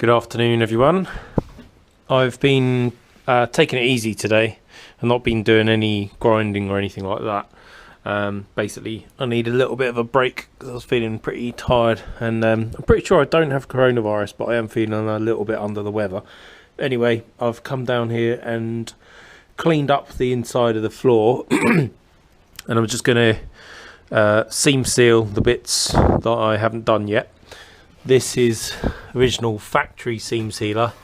Good afternoon, everyone. I've been taking it easy today and not been doing any grinding or anything like that. Basically, I need a little bit of a break because I was feeling pretty tired, and I'm pretty sure I don't have coronavirus, but I am feeling a little bit under the weather. Anyway, I've come down here and cleaned up the inside of the floor and I'm just going to seam seal the bits that I haven't done yet. This is original factory seam sealer,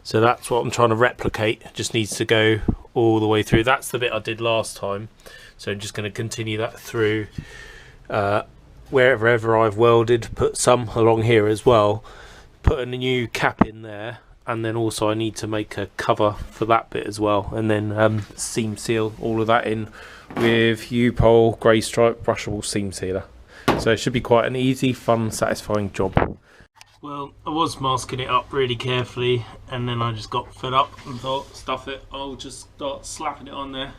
so that's what I'm trying to replicate. It just needs to go all the way through. That's the bit I did last time, so I'm just going to continue that through wherever I've welded. Put some along here as well, put a new cap in there, and then also I need to make a cover for that bit as well, and then seam seal all of that in with U-pole grey stripe brushable seam sealer. So it should be quite an easy, fun, satisfying job. Well, I was masking it up really carefully, and then I just got fed up and thought, stuff it, I'll just start slapping it on there.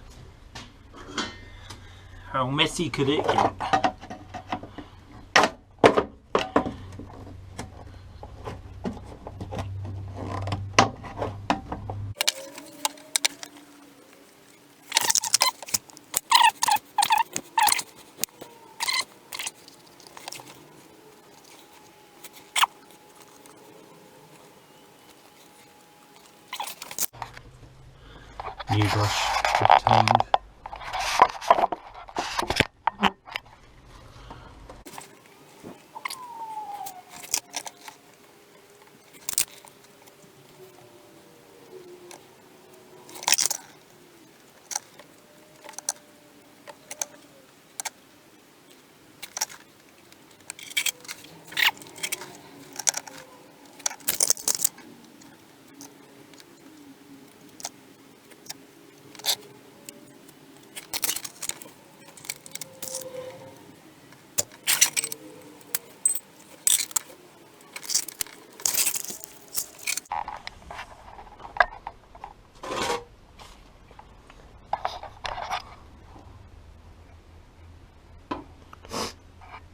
How messy could it get? New brush obtained.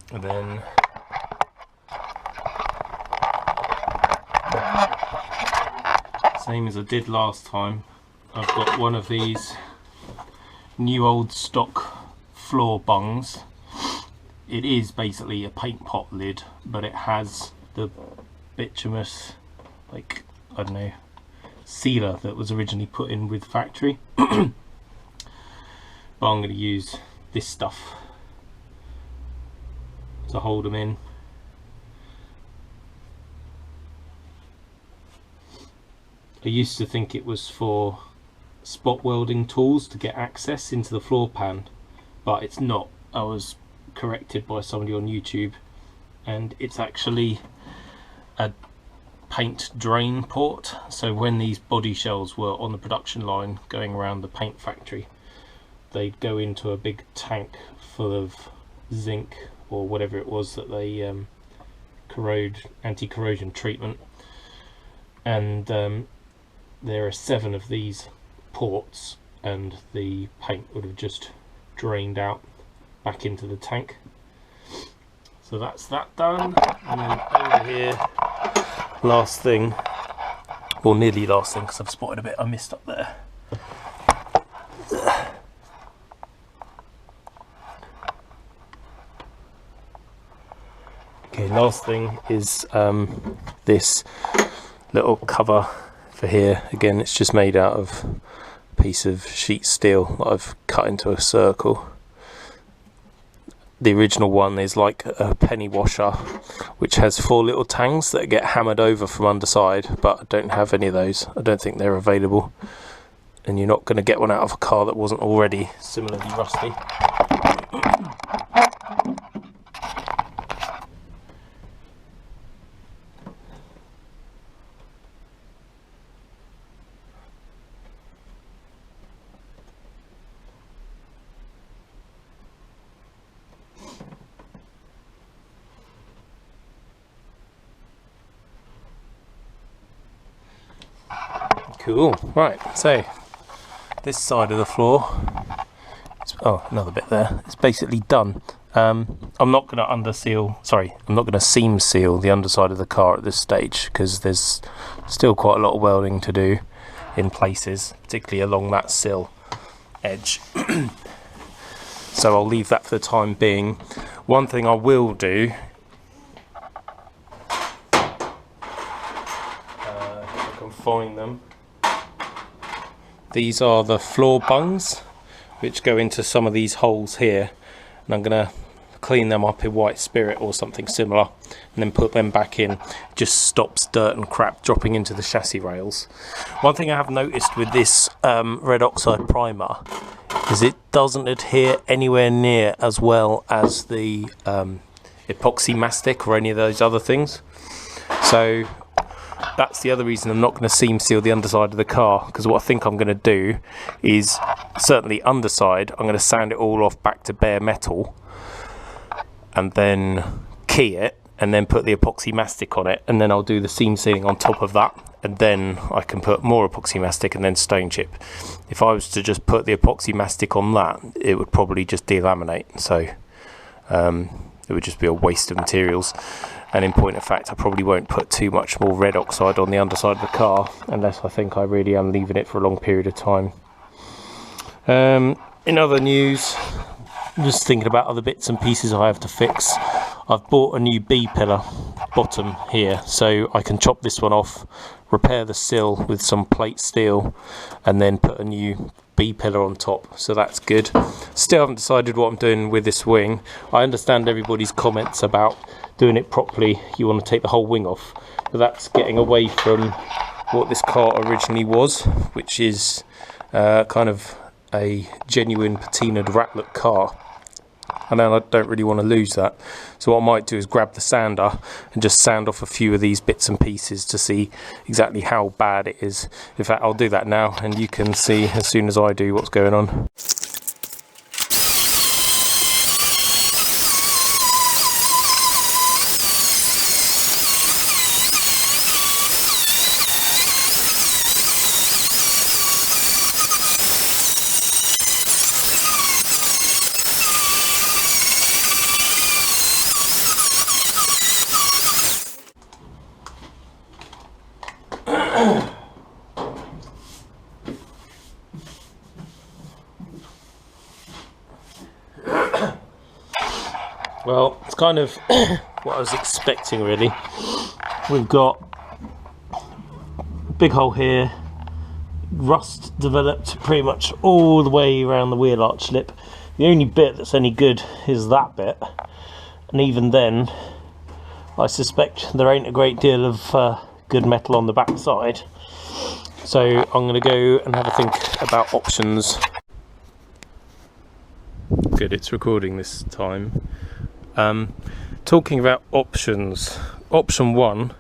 And then same as I did last time, I've got one of these new old stock floor bungs. It is basically a paint pot lid, but it has the bituminous, like, I don't know, sealer that was originally put in with factory. But I'm going to use this stuff to hold them in. I used to think it was for spot welding tools to get access into the floor pan, but it's not. I was corrected by somebody on YouTube, and it's actually a paint drain port. So when these body shells were on the production line going around the paint factory, they'd go into a big tank full of zinc or whatever it was that they anti-corrosion treatment, and there are 7 of these ports, and the paint would have just drained out back into the tank. So that's that done. And then over here, last thing, or nearly last thing, because I've spotted a bit I missed up there. Okay, last thing is this little cover for here. Again, it's just made out of a piece of sheet steel that I've cut into a circle. The original one is like a penny washer, which has 4 little tangs that get hammered over from underside, but I don't have any of those. I don't think they're available, and you're not going to get one out of a car that wasn't already similarly rusty. Cool. Right, so this side of the floor, oh, another bit there, it's basically done. I'm not going to I'm not going to seam seal the underside of the car at this stage, because there's still quite a lot of welding to do in places, particularly along that sill edge. So I'll leave that for the time being. One thing I will do, if I can find them, these are the floor bungs which go into some of these holes here, and I'm going to clean them up in white spirit or something similar and then put them back in. Just stops dirt and crap dropping into the chassis rails. One thing I have noticed with this red oxide primer is it doesn't adhere anywhere near as well as the epoxy mastic or any of those other things. So that's the other reason I'm not going to seam seal the underside of the car, because what I think I'm going to do is, certainly underside, I'm going to sand it all off back to bare metal and then key it and then put the epoxy mastic on it, and then I'll do the seam sealing on top of that, and then I can put more epoxy mastic and then stone chip. If I was to just put the epoxy mastic on that, it would probably just delaminate, so it would just be a waste of materials. And in point of fact, I probably won't put too much more red oxide on the underside of the car unless I think I really am leaving it for a long period of time. In other news, I'm just thinking about other bits and pieces I have to fix. I've bought a new B-pillar bottom here, so I can chop this one off, repair the sill with some plate steel, and then put a new B-pillar on top, so that's good. Still haven't decided what I'm doing with this wing. I understand everybody's comments about doing it properly, you want to take the whole wing off, but that's getting away from what this car originally was, which is kind of a genuine patinaed ratlet car. And then I don't really want to lose that, so what I might do is grab the sander and just sand off a few of these bits and pieces to see exactly how bad it is. In fact, I'll do that now and you can see as soon as I do what's going on. Well, it's kind of what I was expecting really. We've got a big hole here, rust developed pretty much all the way around the wheel arch lip. The only bit that's any good is that bit, and even then I suspect there ain't a great deal of good metal on the back side. So I'm going to go and have a think about options. Good, it's recording this time. Talking about options, option one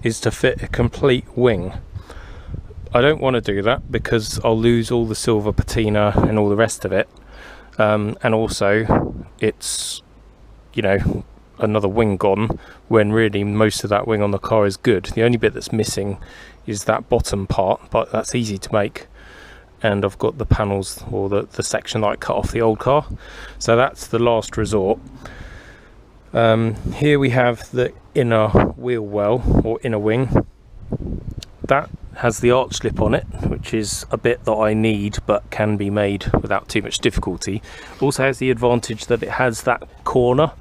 is to fit a complete wing. I don't want to do that because I'll lose all the silver patina and all the rest of it, and also it's, you know, another wing gone when really most of that wing on the car is good. The only bit that's missing is that bottom part, but that's easy to make, and I've got the panels or the section that I cut off the old car, so that's the last resort. Here we have the inner wheel well or inner wing. That has the arch lip on it, which is a bit that I need but can be made without too much difficulty. Also has the advantage that it has that corner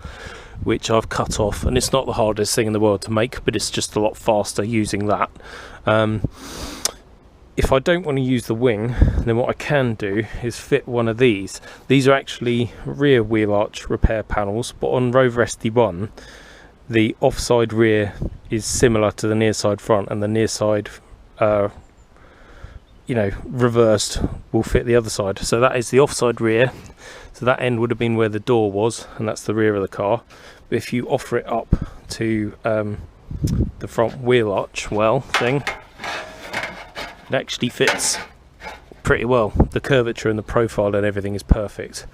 which I've cut off, and it's not the hardest thing in the world to make, but it's just a lot faster using that. If I don't want to use the wing, then what I can do is fit one of these. These are actually rear wheel arch repair panels, but on Rover SD1 the offside rear is similar to the near side front, and the near side you know, reversed will fit the other side. So that is the offside rear, so that end would have been where the door was, and that's the rear of the car. But if you offer it up to the front wheel arch well thing, it actually fits pretty well. The curvature and the profile and everything is perfect.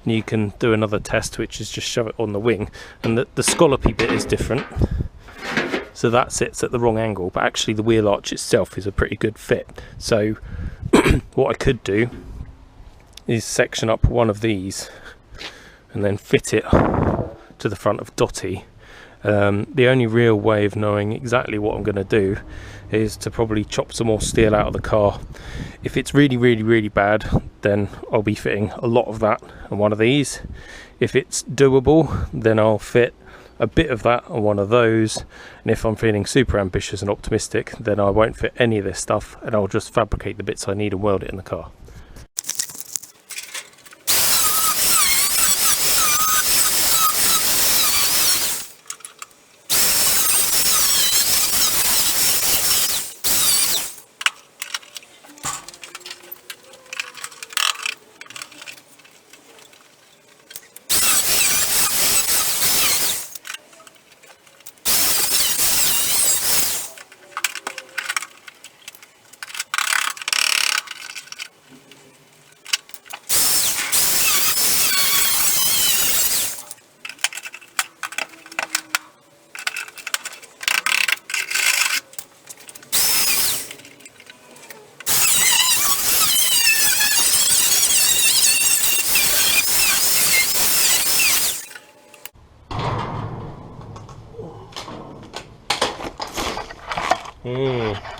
And you can do another test, which is just shove it on the wing, and the scallopy bit is different, so that sits at the wrong angle, but actually the wheel arch itself is a pretty good fit. So what I could do is section up one of these and then fit it to the front of Dotty. The only real way of knowing exactly what I'm going to do is to probably chop some more steel out of the car. If it's really bad, then I'll be fitting a lot of that on one of these. If it's doable, then I'll fit a bit of that on one of those, and if I'm feeling super ambitious and optimistic, then I won't fit any of this stuff and I'll just fabricate the bits I need and weld it in the car.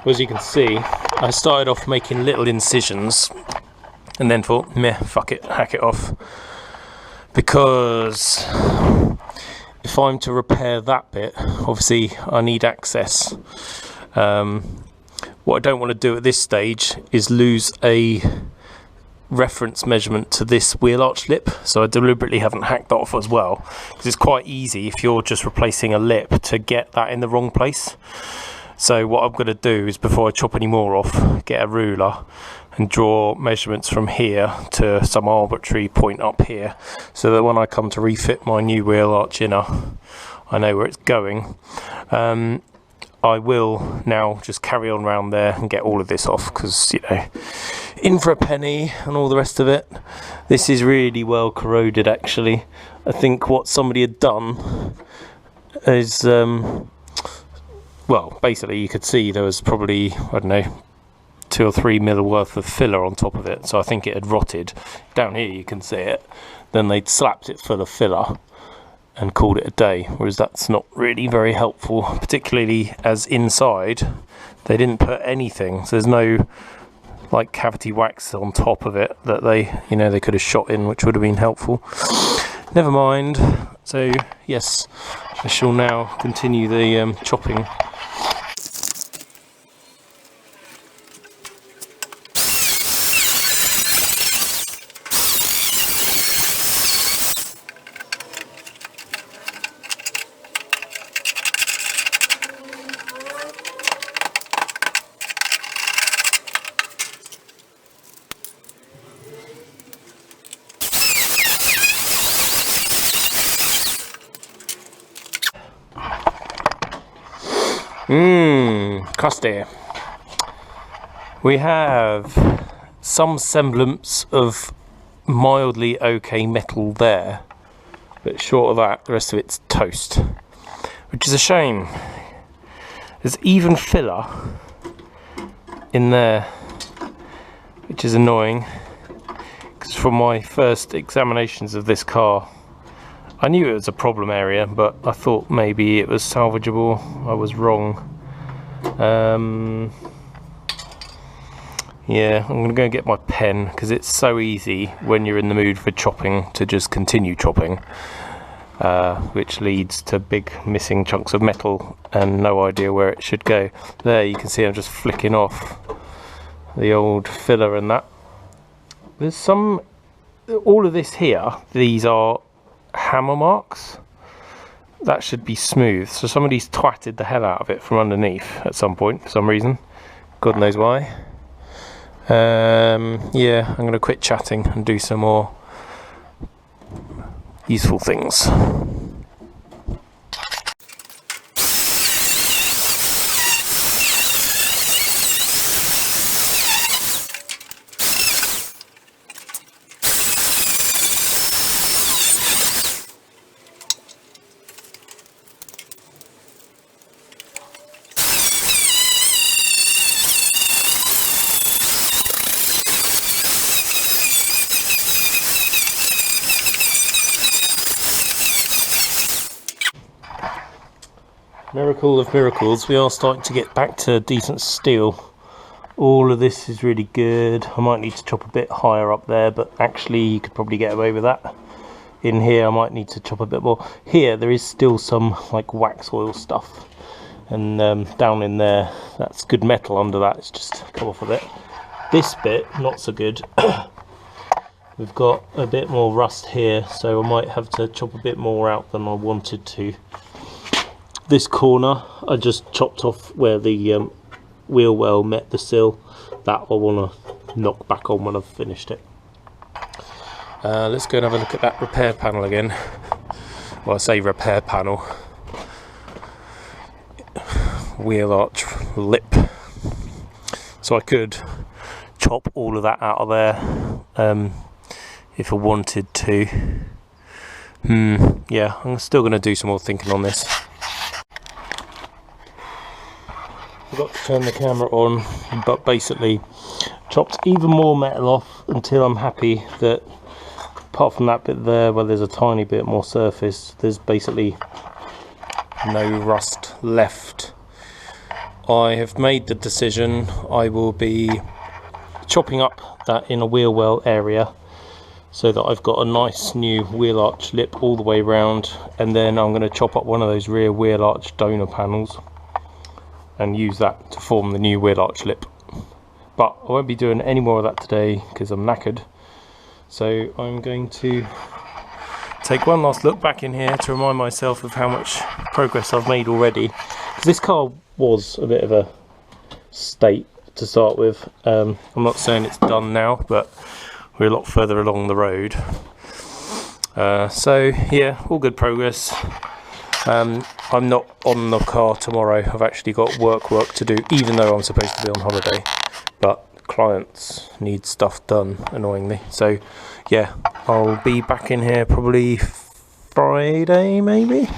As you can see, I started off making little incisions and then thought, meh, fuck it, hack it off. Because if I'm to repair that bit, obviously I need access. What I don't want to do at this stage is lose a reference measurement to this wheel arch lip, so I deliberately haven't hacked that off as well, because it's quite easy if you're just replacing a lip to get that in the wrong place. So what I'm going to do is, before I chop any more off, get a ruler and draw measurements from here to some arbitrary point up here, so that when I come to refit my new wheel arch inner, I know where it's going. I will now just carry on around there and get all of this off, because, you know, in for a penny and all the rest of it. This is really well corroded, actually. I think what somebody had done is, well, basically you could see there was probably, I don't know, 2 or 3 mil worth of filler on top of it, so I think it had rotted. Down here you can see it. Then they'd slapped it full of filler and called it a day, whereas that's not really very helpful, particularly as inside they didn't put anything, so there's no like cavity wax on top of it that they, you know, they could have shot in, which would have been helpful. Never mind. So yes, I shall now continue the chopping. Costea. We have some semblance of mildly okay metal there, but short of that, the rest of it's toast, which is a shame. There's even filler in there, which is annoying, because from my first examinations of this car, I knew it was a problem area, but I thought maybe it was salvageable. I was wrong. Yeah, I'm gonna go get my pen, because it's so easy when you're in the mood for chopping to just continue chopping, which leads to big missing chunks of metal and no idea where it should go. There you can see I'm just flicking off the old filler and that. There's some, all of this here, these are hammer marks. That should be smooth, so somebody's twatted the hell out of it from underneath at some point for some reason, God knows why. Yeah, I'm going to quit chatting and do some more useful things. Miracle of miracles, we are starting to get back to decent steel. All of this is really good. I might need to chop a bit higher up there, but actually you could probably get away with that. In here I might need to chop a bit more. Here there is still some like wax oil stuff, and down in there that's good metal under that, it's just come off of it. This bit not so good. We've got a bit more rust here, so I might have to chop a bit more out than I wanted to. This corner I just chopped off where the wheel well met the sill. That I want to knock back on when I've finished it. Let's go and have a look at that repair panel again. Well, I say repair panel. Wheel arch lip. So I could chop all of that out of there if I wanted to. Yeah, I'm still going to do some more thinking on this. Forgot to turn the camera on, but basically chopped even more metal off until I'm happy that apart from that bit there where there's a tiny bit more surface, there's basically no rust left. I have made the decision I will be chopping up that inner wheel well area so that I've got a nice new wheel arch lip all the way around, and then I'm going to chop up one of those rear wheel arch donor panels and use that to form the new wheel arch lip. But I won't be doing any more of that today because I'm knackered. So I'm going to take one last look back in here to remind myself of how much progress I've made already. Because this car was a bit of a state to start with. I'm not saying it's done now, but we're a lot further along the road. So yeah, all good progress. I'm not on the car tomorrow. I've actually got work to do, even though I'm supposed to be on holiday. But clients need stuff done, annoyingly. So yeah, I'll be back in here probably Friday maybe.